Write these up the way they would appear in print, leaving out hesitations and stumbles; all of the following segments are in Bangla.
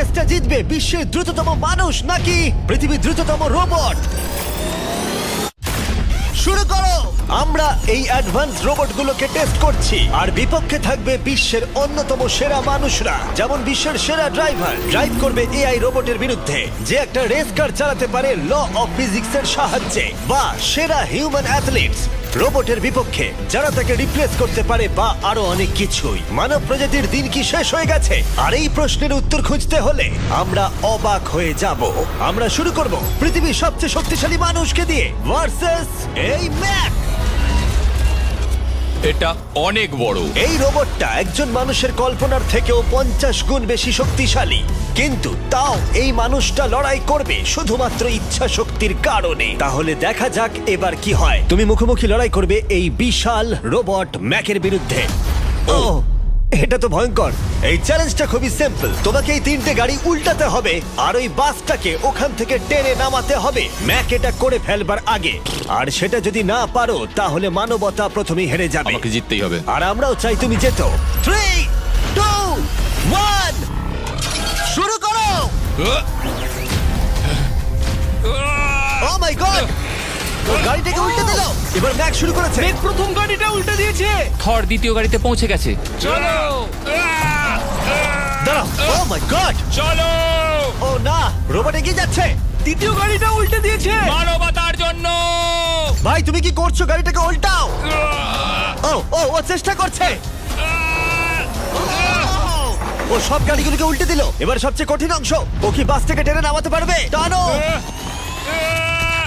রেসটা জিতবে বিশ্বের দ্রুততম মানুষ নাকি পৃথিবীর দ্রুততম রোবট? শুরু করো। আমরা এই অ্যাডভান্স রোবটগুলোকে টেস্ট করছি আর বিপক্ষে থাকবে বিশ্বের অন্যতম সেরা মানুষরা, যেমন বিশ্বের সেরা ড্রাইভার ড্রাইভ করবে এআই রোবটের বিরুদ্ধে যে একটা রেস কার চালাতে পারে ল অফ ফিজিক্সের সাহায্যে, বা সেরা হিউম্যান অ্যাথলিটস রোবটের বিপক্ষে যারা তাকে রিপ্লেস করতে পারে, বা আরো অনেক কিছুই। মানব প্রজাতির দিন কি শেষ হয়ে গেছে? আর এই প্রশ্নের উত্তর খুঁজতে হলে আমরা অবাক হয়ে যাব। আমরা শুরু করব পৃথিবীর সবচেয়ে শক্তিশালী মানুষকে দিয়ে ভার্সেস এই ম্যাক। এটা অনেক বড়। এই রোবটটা একজন মানুষের কল্পনার থেকেও 50 গুণ বেশি শক্তিশালী, কিন্তু তাও এই মানুষটা লড়াই করবে শুধুমাত্র ইচ্ছা শক্তির কারণে। তাহলে দেখা যাক এবার কি হয়। তুমি মুখোমুখি লড়াই করবে এই বিশাল রোবট ম্যাকের বিরুদ্ধে। ও, এটা তো ভয়ঙ্কর। এই চ্যালেঞ্জটা খুবই সিম্পল। তোমাকে এই 3টে গাড়ি উল্টাতে হবে আর ওই বাসটাকে ওখান থেকে টেনে নামাতে হবে ম্যাক এটা করে ফেলবার আগে। আর সেটা যদি না পারো তাহলে মানবতা প্রথমেই হেরে যাবে। আমাকে জিততেই হবে। আর আমরাও চাই তুমি যেতো। 3, 2, 1 শুরু করো। ও মাই গড, ও গাড়িটাকে উল্টে দিল। এবার ম্যাক শুরু করেছে। প্রথম গাড়িটা উল্টে দিয়েছে। থর দ্বিতীয় গাড়িতে পৌঁছে গেছে। চলো দাঁড়াও। ও মাই গড, চলো ও না, রোবট এগিয়ে যাচ্ছে। দ্বিতীয় গাড়িটা উল্টে দিয়েছে। মানবতার জন্য। ভাই তুমি কি করছো? গাড়িটাকে উল্টাও। ও ও ও চেষ্টা করছে। ও সব গাড়িগুলোকে উল্টে দিল। এবার সবচেয়ে কঠিন অংশ, ও কি বাস থেকে টেনে নামাতে পারবে? টানো।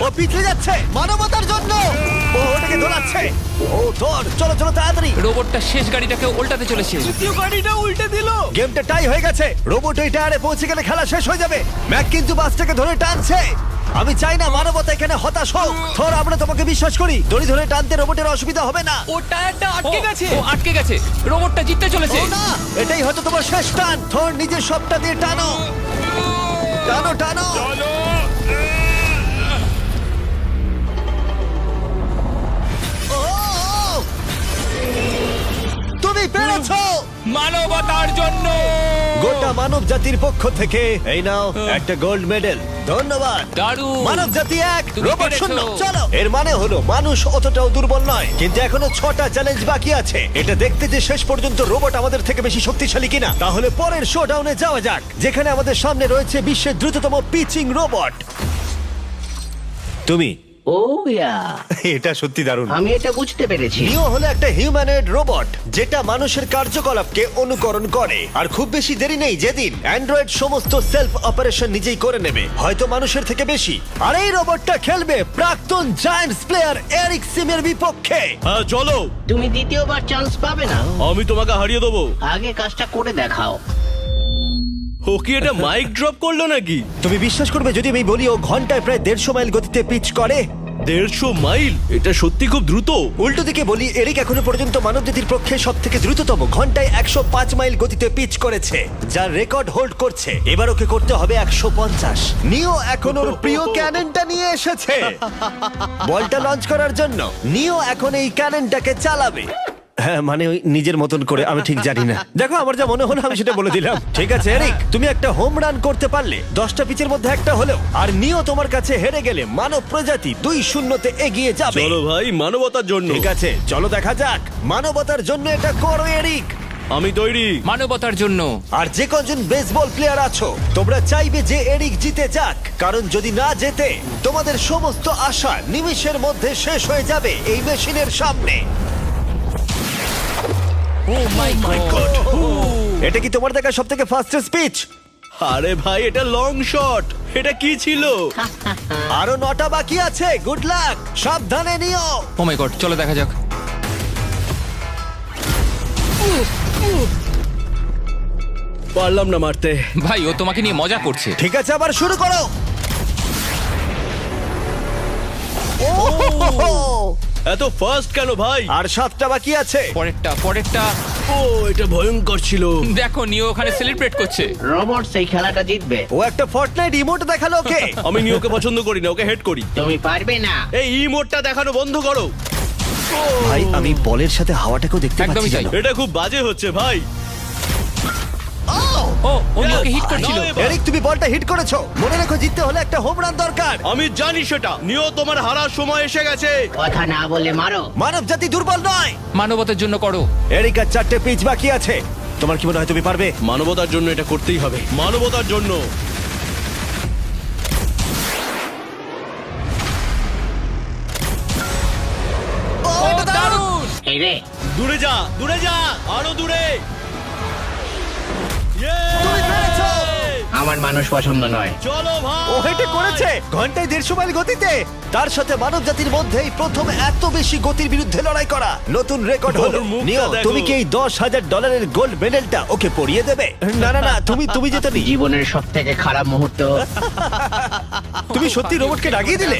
ও পিছলে যাচ্ছে মানবতার জন্য। ও ওটাকে দোলাচ্ছে। ও ধর, চলো চলো তাড়াতাড়ি। রোবটটা শেষ গাড়িটাকে উল্টাতে চলেছে। দ্বিতীয় গাড়িটা উল্টে দিল। গেমটা টাই হয়ে গেছে। রোবট ওই টায়ারে পৌঁছে গেলে খেলা শেষ হয়ে যাবে। ম্যাক কিন্তু বাসটাকে ধরে টানছে। আমি চাই না মানবতা এখানে হতাশ হোক। থর, আমরা তোমাকে বিশ্বাস করি। দড়ি ধরে টানতে রোবটের অসুবিধা হবে না। ও টায়ারটা আটকে গেছে। ও আটকে গেছে। রোবটটা জিততে চলেছে। ও না, এটাই হয়তো তোমার শেষ টান। থর, নিজের সবটা দিয়ে টানো। টানো টানো। ও, ও। তুমি পেরেছো। মানবতার জন্য। গোটা মানব জাতির পক্ষ থেকে এই নাও একটা গোল্ড মেডেল। ধন্যবাদ। দারুণ। মানব জাতি এক, তুমি রোবট পেরেছো। শূন্য। চলো, এর মানে হলো মানুষ অতটাও দুর্বল নয়, কিন্তু এখনো 6টা চ্যালেঞ্জ বাকি আছে। এটা দেখতে যে শেষ পর্যন্ত রোবট আমাদের থেকে বেশি শক্তিশালী কিনা। তাহলে পরের শোডাউনে যাওয়া যাক, যেখানে আমাদের সামনে রয়েছে বিশ্বের দ্রুততম পিচিং রোবট। তুমি ও ইয়া, এটা সত্যি দারুণ। আমি এটা বুঝতে পেরেছি। নিও হলো একটা হিউম্যানয়েড রোবট যেটা মানুষের কার্যকলাপকে অনুকরণ করে। আর খুব বেশি দেরি নেই যেদিন অ্যান্ড্রয়েড সমস্ত সেলফ অপারেশন নিজেই করে নেবে, হয়তো মানুষের থেকে বেশি। আর এই রোবটটা খেলবে প্রাক্তন জায়ান্টস প্লেয়ার এরিক সিমের বিপক্ষে। হ্যাঁ চলো, তুমি দ্বিতীয়বার চান্স পাবে না। আমি তোমাকে হারিয়ে দেবো। আগে কাজটা করে দেখাও। ও কি এটা মাইক ড্রপ করলো নাকি? তুমি বিশ্বাস করবে যদি আমি বলি ও ঘন্টায় প্রায় 150 মাইল গতিতে পিচ করে? 150 মাইল? এটা সত্যি খুব দ্রুত। উল্টো দিকে বলি, এরিক এখনো পর্যন্ত মানবজাতির পক্ষে সব থেকে দ্রুততম ঘন্টায় 105 মাইল গতিতে পিচ করেছে, যার রেকর্ড হোল্ড করছে। এবার ওকে করতে হবে 150। নিও এখন ওর প্রিয় ক্যাননটা নিয়ে এসেছে বলটা লঞ্চ করার জন্য। নিও এখন এই ক্যাননটাকে চালাবে। হ্যাঁ, মানে ওই নিজের মতন করে, আমি ঠিক জানি না। দেখো, আমার যা মনে হলো আমি সেটা বলে দিলাম। ঠিক আছে এরিক, তুমি একটা হোম রান করতে পারলে 10টা পিচের মধ্যে একটা হলেও, আর নিও তোমার কাছে হেরে গেলে মানব প্রজাতি 2-0 এগিয়ে যাবে। চলো ভাই, মানবতার জন্য। ঠিক আছে, চলো দেখা যাক। মানবতার জন্য এটা করো এরিক। আমি তৈরি। মানবতার জন্য। আর যে কজন বেসবল প্লেয়ার আছো, তোমরা চাইবে যে এরিক জিতে যাক, কারণ যদি না জেতে তোমাদের সমস্ত আশা নিমেষের মধ্যে শেষ হয়ে যাবে এই মেশিনের সামনে। ও মাই গড। এটা কি তোমার দেখা সব থেকে ফাস্টেস্ট পিচ? আরে ভাই, এটা লং শট। এটা কি ছিল? আরো 9টা বাকি আছে। গুড লাক, সাবধানে নিও। ও মাই গড, চলো দেখা যাক। পারলাম না মারতে। ভাই, ও তোমাকে নিয়ে মজা করছে। ঠিক আছে, আবার শুরু করো। এত ফাস্ট কেন ভাই? আর 7টা বাকি আছে। পরেরটা। ও, এটা ভয়ঙ্কর ছিল। দেখো, নিও ওখানে সেলিব্রেট করছে। রোবট সেই খেলাটা জিতবে। ও একটা ফর্টনাইট ইমোট দেখালো ওকে। আমি নিওকে পছন্দ করি না, ওকে হেড করি। তুমি পারবে না। এই ইমোটটা দেখানো বন্ধ করো। ভাই, আমি বলের সাথে হাওয়াটাকেও দেখতে একদমই পাচ্ছি তাই। জানো? এটা খুব বাজে হচ্ছে ভাই। ও নিওকে হিট করছিল। নাও এবার। এরিক, তুমি বলটা হিট করেছো। মনে রেখো, জিততে হলে একটা হোম রান দরকার। আমি জানি সেটা। নিও, তোমার হারার সময় এসে গেছে। কথা না বলে মারো। মানব জাতি দুর্বল নয়। মানবতার জন্য করো। এরিক, আর 4টে পিচ বাকি আছে। তোমার কি মনে হয় তুমি পারবে? মানবতার জন্য এটা করতেই হবে। মানবতার জন্য। ও, এটা দারুণ। দারুণ। এই রে, দূরে যা, দূরে যা, আরো দূরে। তুমি পেরেছো। আমার মানুষ পছন্দ নয়। চলো ভাই। ও হেটে করেছে ঘন্টায় 150 মাইল গতিতে। তার সাথে মানব জাতির মধ্যেই প্রথম এত বেশি গতির বিরুদ্ধে লড়াই করা নতুন রেকর্ড হলো। ওর মুখটা নিও, দেখো। তুমি কি এই $10,000 গোল্ড মেডেলটা ওকে পরিয়ে দেবে? না না না, তুমি যেতে নি। জীবনের সব থেকে খারাপ মুহূর্ত। তুমি সত্যি রোবটকে ডাকিয়ে দিলে।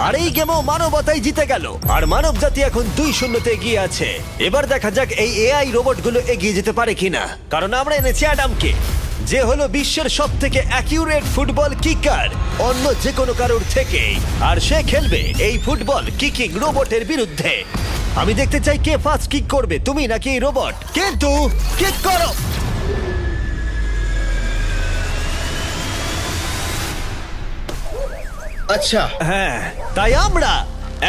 আর এই গেমও মানবতাই জিতে গেল। আর মানব জাতি এখন 2-0 এগিয়ে আছে। এবার দেখা যাক এই এআই রোবটগুলো এগিয়ে যেতে পারে কিনা, কারণ আমরা এনেছি অ্যাডামকে, যে হলো বিশ্বের সব থেকে অ্যাকিউরেট ফুটবল কিকার অন্য যে কোনো কারোর থেকে। আর সে খেলবে এই ফুটবল কিকিং রোবটের বিরুদ্ধে। আমি দেখতে চাই কে ফার্স্ট কিক করবে, তুমি নাকি এই রোবট। কিন্তু কিক করো। আচ্ছা, হ্যাঁ, তাই আমরা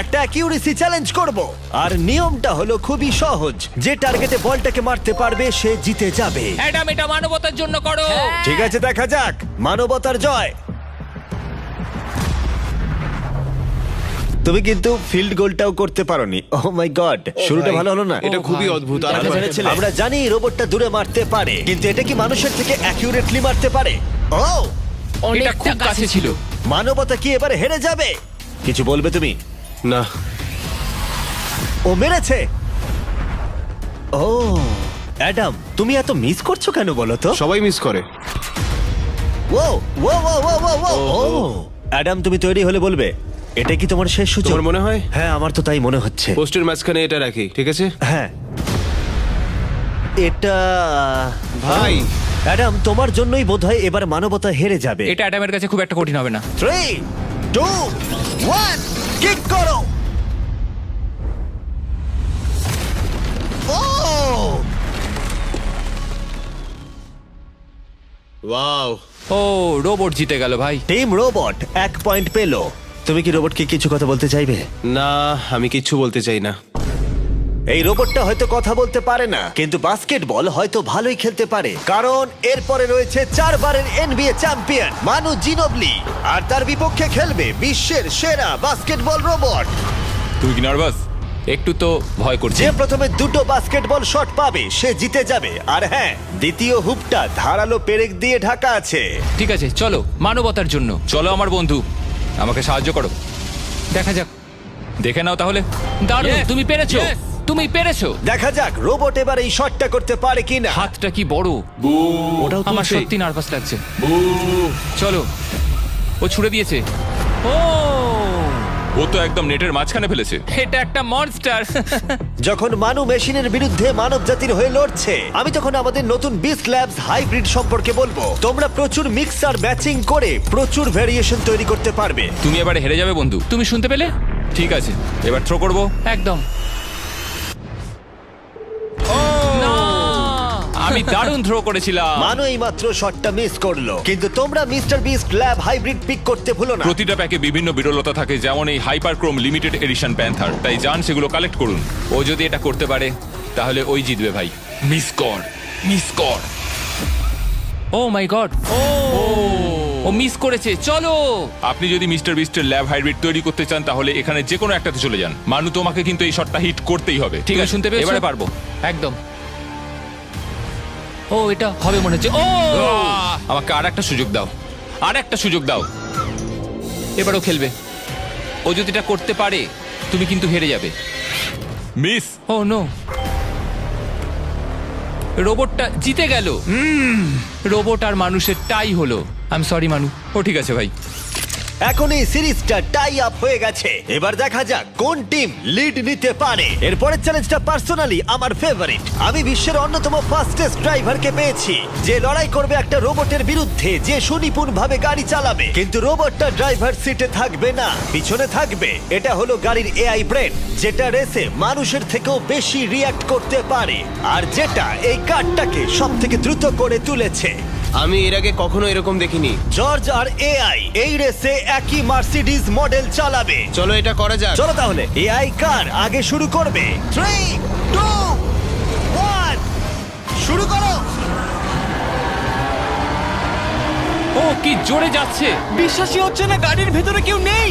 একটা অ্যাকিউরেসি চ্যালেঞ্জ করব। আর নিয়মটা হলো খুবই সহজ, যে টার্গেটে বলটাকে মারতে পারবে সে জিতে যাবে। অ্যাডাম, এটা মানবতার জন্য করো। ঠিক আছে, দেখা যাক মানবতার জয়। তুমি কিন্তু ফিল্ড গোলটাও করতে পারোনি। ও মাই গড, শুরুটা ভালো হলো না। এটা খুবই অদ্ভুত। আর আমরা ভেবেছিলাম- আমরা জানি রোবটটা দূরে মারতে পারে, কিন্তু এটা কি মানুষের থেকে অ্যাকিউরেটলি মারতে পারে? ও, এটা খুব কাছে ছিল। মানবতা কি এবারে হেরে যাবে? কিছু বলবে তুমি? না, ও মেরেছে। ও অ্যাডাম, তুমি এত মিস করছো কেন বলো তো? সবাই মিস করে। ও ও ও ও ও ও ও অ্যাডাম, তুমি তৈরি হলে বলবে। এটা কি তোমার শেষ সূচক? তোমার মনে হয়? হ্যাঁ, আমার তো তাই মনে হচ্ছে। পোস্টের মাঝখানে এটা রাখি, ঠিক আছে? হ্যাঁ, এটা ভাই। অ্যাডাম, তোমার জন্যই বোধহয় এবার মানবতা হেরে যাবে। এটা অ্যাডামের কাছে খুব একটা কঠিন হবে না। 3, 2, 1, কিক করো। ও, ওয়াও। ও, রোবট জিতে গেল ভাই। টিম রোবট 1 পয়েন্ট পেলো। তুমি কি রোবটকে কিছু কথা বলতে চাইবে? না, আমি কিচ্ছু বলতে চাই না। এই রোবটটা হয়তো কথা বলতে পারে না, কিন্তু বাস্কেটবল হয়তো ভালোই খেলতে পারে, কারণ এরপরে রয়েছে 4 বারের NBA চ্যাম্পিয়ন মানু জিনোবলি। আর তার বিপক্ষে খেলবে বিশ্বের সেরা বাস্কেটবল রোবট। তুমি কি নার্ভাস? একটু তো ভয় করছে। যে প্রথমে 2টো বাস্কেটবল শট পাবে সে জিতে যাবে। আর হ্যাঁ, দ্বিতীয় হুপটা ধারালো পেরেক দিয়ে ঢাকা আছে। ঠিক আছে, চলো মানবতার জন্য। চলো আমার বন্ধু, আমাকে সাহায্য করো। দেখা যাক, দেখে নাও তাহলে। দারুণ, তুমি পেরেছো। তুমি পেরেছো। দেখা যাক রোবট এবার এই শটটা করতে পারে কিনা। হাতটা কি বড়। ওটাও আমার তুলছে। সত্যি নার্ভাস লাগছে। চলো, ও ছুড়ে দিয়েছে। ও তো একদম নেটের মাঝখানে ফেলেছে। এটা একটা মনস্টার। যখন মানু মেশিনের বিরুদ্ধে মানব জাতির হয়ে লড়ছে, আমি তখন আমাদের নতুন বিস্ট ল্যাবস হাইব্রিড সম্পর্কে বলবো। তোমরা প্রচুর মিক্সার ম্যাচিং করে প্রচুর ভেরিয়েশন তৈরি করতে পারবে। তুমি এবারে হেরে যাবে বন্ধু। তুমি শুনতে পেলে? ঠিক আছে, এবার থ্রো করবো। একদম। না! আমি দারুণ থ্রো করেছিলাম। মানু এই মাত্র শটটা মিস করলো, কিন্তু তোমরা mister Beast lab hybrid pick করতে ভুলো না। প্রতিটা প্যাকে বিভিন্ন বিরলতা থাকে, যেমন এই হাইপারক্রোম লিমিটেড এডিশন প্যান্থার। তাই যান সেগুলো কালেক্ট করুন। ও যদি এটা করতে পারে তাহলে ওই জিতবে ভাই। মিস কর, মিস কর। ও মাই গড, ও মিস করেছে। চলো, আপনি যদি মিস্টার বিস্টের ল্যাব হাইব্রিড তৈরি করতে চান তাহলে এখানে যে কোনো একটাতে চলে যান। মানু, তোমাকে কিন্তু এই শটটা হিট করতেই হবে। ঠিক আছে, শুনতে পেয়েছো? এবারে পারবো। একদম। ও, এটা হবে মনে হচ্ছে। ও, আমাকে আর একটা সুযোগ দাও, আর একটা সুযোগ দাও। এবারও খেলবে। ও যদি এটা করতে পারে তুমি কিন্তু হেরে যাবে। মিস। ও নো, রোবটটা জিতে গেল। রোবট আর মানুষের টাই হলো। আই এম সরি মানু। ও ঠিক আছে ভাই। এখন এই সিরিজটা টাই আপ হয়ে গেছে। এবার দেখা যাক কোন টিম লিড নিতে পারে। এরপরের চ্যালেঞ্জটা পার্সোনালি আমার ফেভারিট। আমি বিশ্বের অন্যতম ফাস্টেস্ট ড্রাইভারকে পেয়েছি, যে লড়াই করবে একটা রোবটের বিরুদ্ধে, যে সুনিপুণ ভাবে গাড়ি চালাবে। কিন্তু রোবটটা ড্রাইভার সিটে থাকবে না, পিছনে থাকবে। এটা হলো গাড়ির এআই ব্রেন, যেটা রেসে মানুষের থেকেও বেশি রিয়্যাক্ট করতে পারে, আর যেটা এই কারটাকে সব থেকে দ্রুত করে তুলেছে। আমি এর আগে কখনো এরকম দেখিনি। জর্জ আর এআই এই রেসে একই মার্সিডিজ মডেল চালাবে। চলো এটা করা যাক। চলো তাহলে এআই কার আগে শুরু করবে। 3, 2, 1 শুরু করো। ও কি জোরে যাচ্ছে! বিশ্বাসই হচ্ছে না গাড়ির ভেতরে কেউ নেই।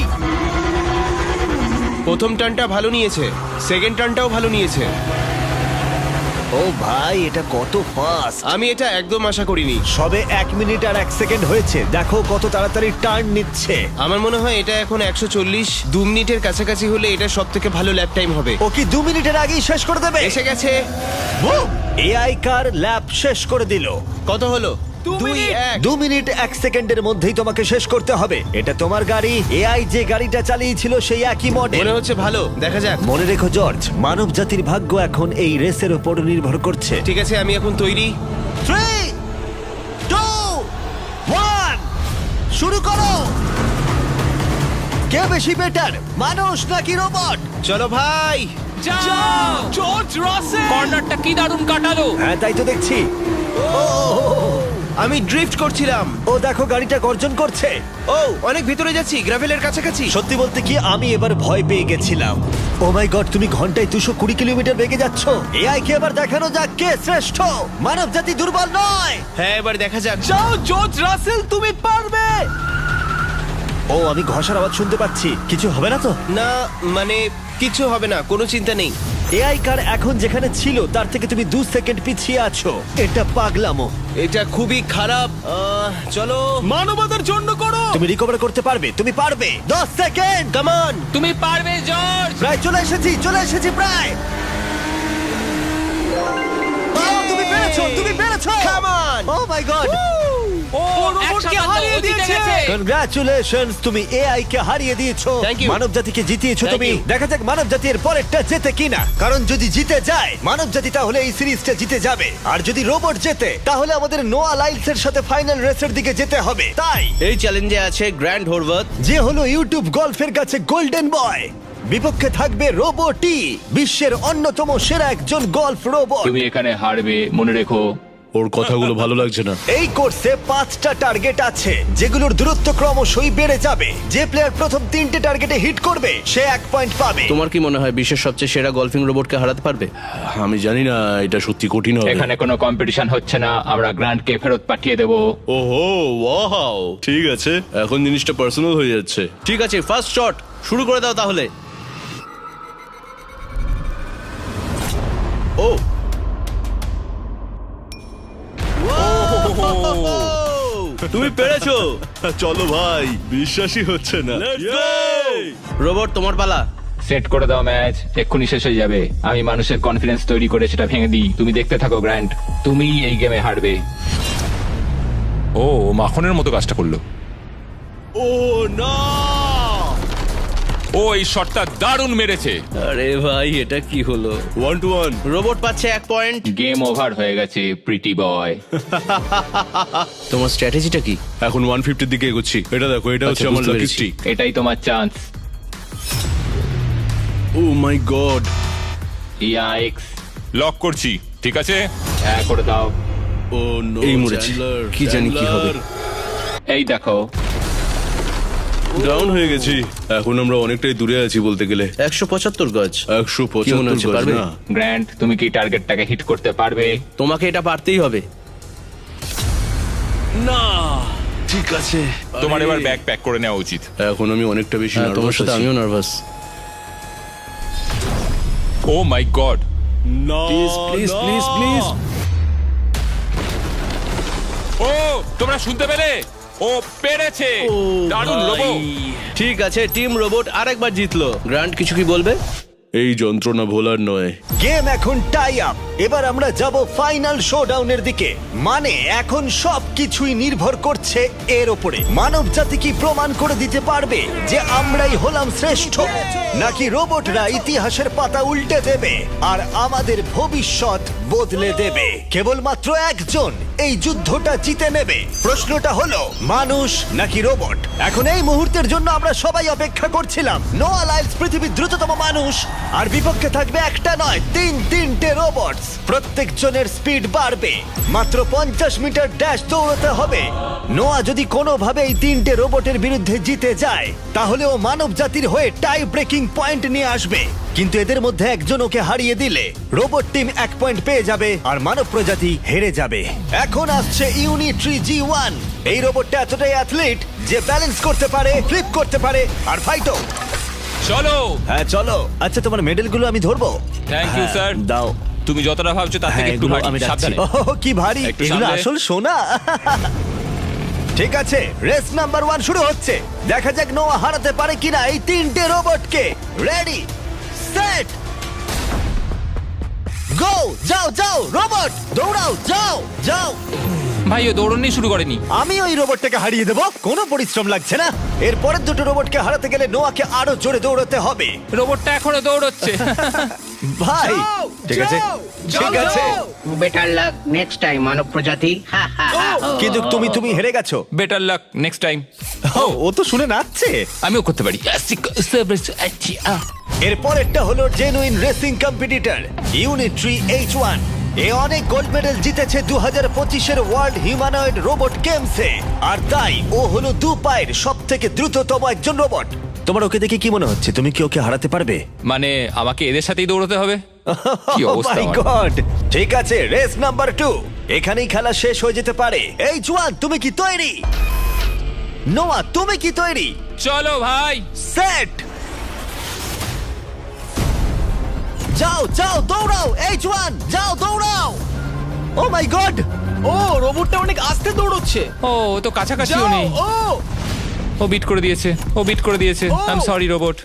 প্রথম টার্নটা ভালো নিয়েছে, সেকেন্ড টার্নটাও ভালো নিয়েছে। ও ভাই, এটা কত ফাস্ট! আমি এটা একদম আশা করিনি। সবে 1 মিনিট আর 1 সেকেন্ড হয়েছে, দেখো কত তাড়াতাড়ি টার্ন নিচ্ছে। আমার মনে হয় এটা এখন 140, 2 মিনিটের কাছাকাছি হলে এটা সব থেকে ভালো ল্যাপ টাইম হবে। ও কি 2 মিনিটের আগেই শেষ করে দেবে? এসে গেছে। এআই কার ল্যাব শেষ করে দিল। কত হলো? 2 মিনিট। 2 মিনিট 1 সেকেন্ডের মধ্যেই তোমাকে শেষ করতে হবে। এটা তোমার গাড়ি। এআই যে গাড়িটা চালিয়েছিল সেই একই মডেল। মনে হচ্ছে ভালো, দেখা যাক। মনে রেখো জর্জ, মানব জাতির ভাগ্য এখন এই রেসের উপর নির্ভর করছে। ঠিক আছে, আমি এখন তৈরি। 3, 2, 1 শুরু করো। কে বেশি বেটার, মানুষ নাকি রোবট? চলো ভাই। যাও! জর্জ রাসেল। কর্নারটা কি দারুণ কাটালো! হ্যাঁ, তাই তো দেখছি। আমি ড্রিফট করছিলাম। ও দেখো, গাড়িটা গর্জন করছে। ও অনেক ভিতরে যাচ্ছি, গ্রাভেলের কাছাকাছি। সত্যি বলতে কি, আমি এবার ভয় পেয়ে গেছিলাম। ও মাই গড, তুমি ঘন্টায় 220 কিলোমিটার বেগে যাচ্ছ। এআই কে এবার দেখানো যাক কে শ্রেষ্ঠ। মানব জাতি দুর্বল নয়। হ্যাঁ, এবার দেখা যাক। যাও জর্জ রাসেল, তুমি পারবে। ও, আমি ঘষার আওয়াজ শুনতে পাচ্ছি। কিছু হবে না তো? না, মানে কিছু হবে না, কোনো চিন্তা নেই। এআই কার এখন যেখানে ছিল তার থেকে তুমি 2 সেকেন্ড পিছিয়ে আছো। এটা পাগলামো। এটা খুবই খারাপ। চলো। মানবতার জন্য করো। তুমি রিকভার করতে পারবে, তুমি পারবে। 10 সেকেন্ড, কাম অন। তুমি পারবে জর্জ! প্রায় চলে এসেছি প্রায়। ও, তুমি পেরেছো, তুমি পেরেছো। Come on! Oh my god, ও রোবটকে হারিয়ে দিয়েছে। কনগ্রাচুলেশনস, তুমি এআই কে হারিয়ে দিয়েছো। Thank you. মানব জাতিকে জিতিয়েছো Thank তুমি। you. দেখা যাক মানব জাতির পরেরটা জেতে কিনা। কারণ যদি জিতে যায় মানব জাতি, তাহলে এই সিরিজটা জিতে যাবে। আর যদি রোবট জেতে, তাহলে আমাদের নোয়া লাইলসের সাথে ফাইনাল রেসের দিকে যেতে হবে। তাই এই চ্যালেঞ্জে আছে গ্র্যান্ড হোরভাত। যে হলো ইউটিউব গল্ফের কাছে গোল্ডেন বয়, বিপক্ষে থাকবে রোবটি, বিশ্বের অন্যতম সেরা একজন গল্ফ রোবট। তুমি এখানে হারবে, মনে রেখো। ওর কথাগুলো ভালো লাগছে না। এই কোর্সে 5টা টার্গেট আছে, যেগুলোর দূরত্ব ক্রমশই বেড়ে যাবে। যে প্লেয়ার প্রথম 3টে টার্গেটে হিট করবে সে 1 পয়েন্ট পাবে। তোমার কি মনে হয় বিশ্বের সবচেয়ে সেরা গলফিং রোবটকে হারাতে পারবে? আমি জানি না, এটা সত্যি কঠিন হবে। এখানে কোনো কম্পিটিশন হচ্ছে না, আমরা গ্র্যান্ডকে ফেরত পাঠিয়ে দেবো। ওহো, ওয়াও, ঠিক আছে, এখন জিনিসটা পার্সোনাল হয়ে যাচ্ছে। ঠিক আছে, ফার্স্ট শট শুরু করে দাও তাহলে। ও তুমি পেরেছো। চলো ভাই, বিশ্বাসই হচ্ছে না। রোবট তোমার পালা। সেট করে দাও ম্যাচ, এক্ষুনি শেষ হয়ে যাবে। আমি মানুষের কনফিডেন্স তৈরি করে সেটা ভেঙে দিই। তুমি দেখতে থাকো গ্র্যান্ড, তুমি এই গেমে হারবে। ও মাখনের মতো কাজটা করলো। ও না, ও এই শটটা দারুণ মেরেছে। আরে ভাই, এটা কি হলো? 1-1। রোবট পাচ্ছে 1 পয়েন্ট। গেম ওভার হয়ে গেছে, প্রিটি বয়। তোমার স্ট্র্যাটেজিটা কি? এখন 150 দিকে এগোচ্ছি। এটা দেখো, এটা হচ্ছে আমার বুঝতে লাকি পেরেছি। স্ট্রিক। এটাই তোমার chance. O my god, yikes, lock করছি, ঠিক আছে? হ্যাঁ করে দাও। ও নো, এই মরেছি। কি জানি কি হবে। এই দেখো, ডাউন হয়ে গেছি। এখন আমরা অনেকটাই দূরে আছি বলতে গেলে। 175 গজ। কি মনে 175 হচ্ছে, গজ পারবে? না। গ্র্যান্ড তুমি কি টার্গেটটাকে হিট করতে পারবে? তোমাকে এটা পারতেই হবে। না, ঠিক আছে। তোমার আরে, এবার ব্যাগ প্যাক করে নেওয়া উচিত। এখন আমি অনেকটা বেশি হ্যাঁ, তোমার নার্ভাস সাথে আছি। আমিও নার্ভাস। ও মাই গড, না, প্লিজ প্লিজ না। Please please. ও তোমরা শুনতে পেলে? ও পেরেছে, দারুণ লোবো। ঠিক আছে, টিম রোবট আরেকবার জিতলো। গ্র্যান্ড কিছু কি বলবে? এই যন্ত্রণা ভোলার নয়। গেম এখন টাই আপ। এবার আমরা যাব ফাইনাল শোডাউনের দিকে। মানে এখন সবকিছুই নির্ভর করছে এর ওপরে। মানব জাতি কি প্রমাণ করে দিতে পারবে যে আমরাই হলাম শ্রেষ্ঠ, নাকি রোবটরা ইতিহাসের পাতা উল্টে দেবে আর আমাদের ভবিষ্যৎ বদলে দেবে? কেবলমাত্র একজন এই যুদ্ধটা জিতে নেবে। প্রশ্নটা হলো মানুষ নাকি রোবট? এখন এই মুহূর্তের জন্য আমরা সবাই অপেক্ষা করছিলাম। নোয়া লাইলস পৃথিবীর দ্রুততম মানুষ, আর বিপক্ষে থাকবে একটা নয় তিনটে রোবটস। প্রত্যেকজনের স্পিড বাড়বে। মাত্র 50 মিটার ড্যাশ দৌড়াতে হবে। নোয়া যদি কোনোভাবে এই তিনটে রোবটের বিরুদ্ধে জিতে যায়, তাহলে ও মানব জাতির হয়ে টাই ব্রেকিং পয়েন্ট নিয়ে আসবে। কিন্তু এদের মধ্যে একজন ওকে হারিয়ে দিলে রোবট টিম 1 পয়েন্ট পেয়ে যাবে আর মানব প্রজাতি হেরে যাবে। এখন আসছে ইউনিট্রি G1। এই রোবটটা এতটাই অ্যাথলিট যে ব্যালেন্স করতে পারে, ফ্লিপ করতে পারে আর ফাইটও। চলো। হ্যাঁ চলো। আচ্ছা, তোমার মেডেলগুলো আমি ধরবো? Thank you, হ্যাঁ, sir. দাও। তুমি যতটা ভাবছো তার থেকে হ্যাঁ, একটু এগুলো ভারী। আমি রাখছি। সাবধানে। ওহ, কি ভারী! একটু এগুলো সামলে। আসল সোনা। ঠিক আছে, রেস নাম্বার 1 শুরু হচ্ছে। দেখা যাক নোয়া হারাতে পারে কিনা এই তিনটে রোবটকে। রেডি, সেট, গো! যাও যাও রোবট, দৌড়াও, যাও যাও। ভাই ও দৌড়নি শুরু করেনি। আমি ওই রোবটটাকে হারিয়ে দেবো, কোনো পরিশ্রম লাগছে না। এর পরের দুটো রোবটকে হারাতে গেলে নোয়াকে আরো জোরে দৌড়াতে হবে। রোবটটা এখনো দৌড়চ্ছে। ভাই যাও, ঠিক আছে, যাও, ঠিক যাও, আছে, যাও। বেটার লাক নেক্সট টাইম মানব প্রজাতি। হা, হা, হা। কিন্তু তুমি হেরে গেছো। Better luck next time. ও তো শুনে নাচছে। আমিও করতে পারি। এর পরেরটা হলো genuine racing competitor Unitree H1। এ অনেক গোল্ড মেডেল জিতেছে 2025-এর ওয়ার্ল্ড হিউম্যানয়েড রোবট গেমসে, আর তাই ও হলো 2 পায়ের সব থেকে দ্রুততম একজন রোবট। তোমার ওকে দেখে কি মনে হচ্ছে? তুমি কি ওকে হারাতে পারবে? মানে আমাকে এদের সাথেই দৌড়তে হবে? কি Oh অবস্থা my আমার। God! ঠিক আছে, রেস নাম্বার 2। এখানেই খেলা শেষ হয়ে যেতে পারে। H1, তুমি কি তৈরি? নোয়া, তুমি কি তৈরি? চলো ভাই। সেট, যাও যাও দৌড়াও। H1, যাও দৌড়াও। ও মাই গড! ও রোবটটা অনেক আস্তে দৌড়চ্ছে। ও ও তো কাছাকাছিও যাও, নেই। ও বিট করে দিয়েছে, ও বিট করে দিয়েছে। ও। I am sorry robot.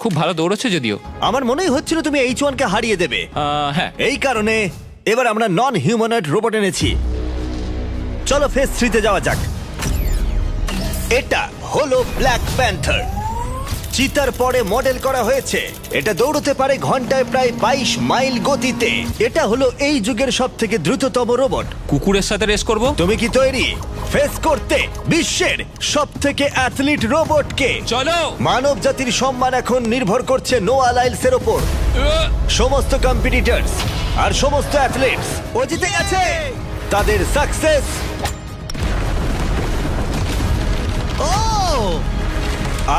খুব ভালো দৌড়চ্ছে যদিও। আমার মনেই হচ্ছিল তুমি H1 কে হারিয়ে দেবে। হ্যাঁ। এই কারণে এবার আমরা নন হিউম্যানয়েড রোবট এনেছি। চলো ফেজ 3 তে যাওয়া যাক। এটা হলো ব্ল্যাক প্যান্থার। চিতার পরে মডেল করা হয়েছে। এটা দৌড়তে পারে ঘন্টায় প্রায় 22 মাইল গতিতে। এটা হলো এই যুগের সবথেকে দ্রুততম রোবট। কুকুরের সাথে রেস করব। তুমি কি তৈরি ফেস করতে বিশ্বের সবথেকে অ্যাথলিট রোবটকে? চলো। মানব জাতির সম্মান এখন নির্ভর করছে নোয়া লাইলসের ওপর। সমস্ত কম্পিটিটরস আর সমস্ত অ্যাথলিটস ও জিতে গেছে। তাদের সাকসেস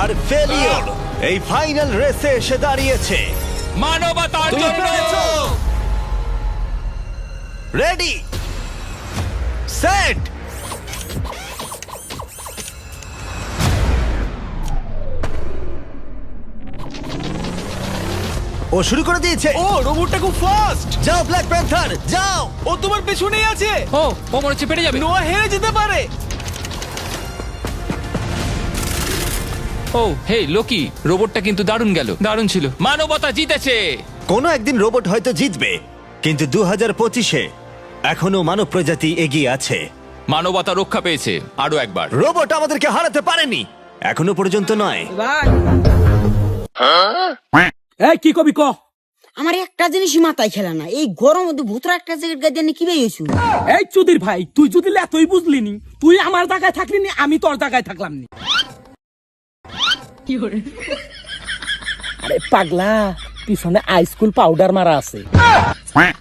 আর ফেলিওর এই ফাইনাল রেসে এসে দাঁড়িয়েছে। মানবতার জন্য। রেডি, সেট, ও শুরু করে দিয়েছে। ও রোবটটা খুব ফাস্ট। যাও ব্ল্যাক প্যান্থার, যাও। ও তোমার পেছনেই আছে। ও ও মনে হচ্ছে পেরে যাবে। নোয়া হেরে যেতে পারে। ও হে লোকি, রোবটটা কিন্তু দারুণ গেল, দারুণ ছিল। মানবতা জিতেছে। কোনো একদিন রোবট হয়তো জিতবে, কিন্তু 2025-এ এখনো মানব প্রজাতি এগিয়ে আছে। মানবতা রক্ষা পেয়েছে আরো একবার। রোবট আমাদেরকে হারাতে পারেনি, এখনো পর্যন্ত নয়। এই কি কবি ক? আমার একটা জিনিসই মাথায় খেলা না, এই গরম মধ্যে ভূতরা একটা জ্যাকেট গায়ে দিয়ে কি বেরিয়েছু? এই চুদির ভাই, তুই যদি তুই বুঝলি নি, তুই আমার জায়গায় থাকলি নি, আমি তোর জায়গায় থাকলাম নি। আরে পাগলা, পিছনে আইসকুল পাউডার মারা আছে। আয়।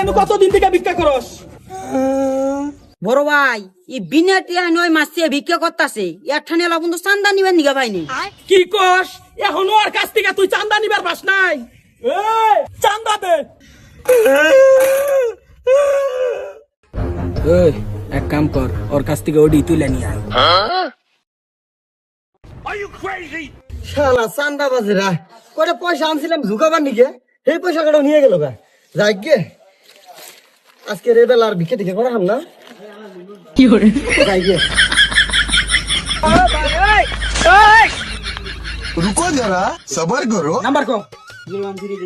আমি কতদিন থেকে ভিক্ষা করস? বড় ভাই, এই বিনা টিয়া নয় মাসে ভিক্ষা করতাছে, একখানে এলা বন্ধু চান্দা নিবেন নিগা ভাইনি। কি কস? এখন ওর কাছ থেকে তুই চান্দা নিবার পাস নাই? এই চান্দা দে। এই এক কাম কর, ওর কাছ থেকে ওডি তুলে নিয়ে আয়। শালা চান্দা বাজেরা কয়টা পয়সা আনছিলাম ঝুকাবার নিকে সেই পয়সা কটা নিয়ে গেল গা যাই গে আজকে রেবেল আর ভিক্ষে টিকে করা হাম না কি করে যাই গে रुको जरा सबर करो নাম্বার কো 0130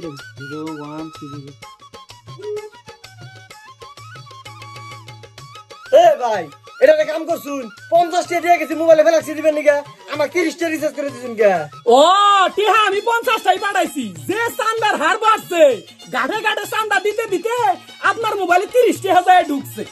এ ভাই এটা একটা কাম করছুন 50 টাকা দিয়ে গেছি মোবাইলে ফেলাক্সি দিবেন নিগা আমার 30 টাকা রিচার্জ করে দিছেন গা ও টিহা আমি 50 টাই পাঠাইছি যে চান্দার হার বাড়ছে গাড়ে গাড়ে চান্দা দিতে দিতে আপনার মোবাইলে 30 টাকা যায় ঢুকছে